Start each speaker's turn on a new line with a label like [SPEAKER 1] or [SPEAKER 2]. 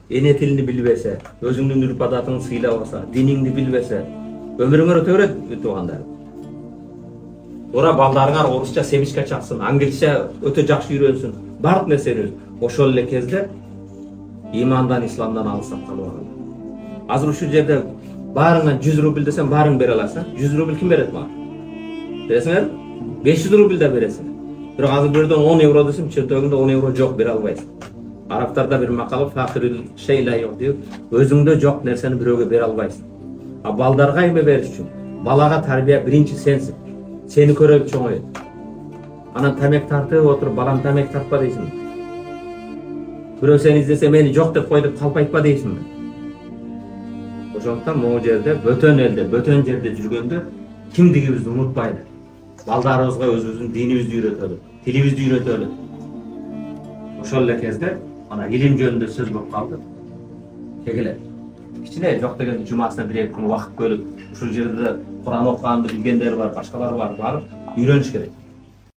[SPEAKER 1] Ene tilini bilbese, özüңдүн үрп адатыңды сыйлабаса, диниңди билбесе, өмүрүңөр өтө берет туугандар. Ора балдарыңар орусча семичке чаксын, англисче өтө жакшы үйрөнсүн, бардык нерсе үйрөнсүн. Ошол эле кезде имандан, исламдан алыстап калып алган. Азыр ушул жерде баарыңа 100 рубль десем, баарың бере аласың. 100 рубль ким берет мага? Бересиңер? 500 рубль да бересиң. Бирок азыр бир жерден 10 евро десем, чөнтөгүңдө 10 евро жок, бере албайсың. Арабтарда bir макалы факирил шейла yok diyor. Özüңдө жок нерсени бирөөгө бере албайсың. А балдарга эме бериш үчүн? Балага тарбия биринчи сенсиң. Сени көрүп чоңойот. Анан тамек тартып отуруп, балам тамек тартпа дейсиң. Бирөө сени издесе, мени жок деп кой деп калп айтпа дейсиң. Ошондуктан могу жерде бөтөн элде, бөтөн жерде жүргөндө кимдигибизди унутпайлы. Балдарыбызга өзүбүздүн динибизди үйрөтөлү, тилибизди үйрөтөлү. Ошол эле кезде ana ilim жөнүндө сөз болуп калды. Кегеле. Кичине жок деген жумасына бир күн убакыт бөлүп, ушул жерде Кур'ан окуганды билгендер бар, башкалар бар, барып үйрөнүш керек.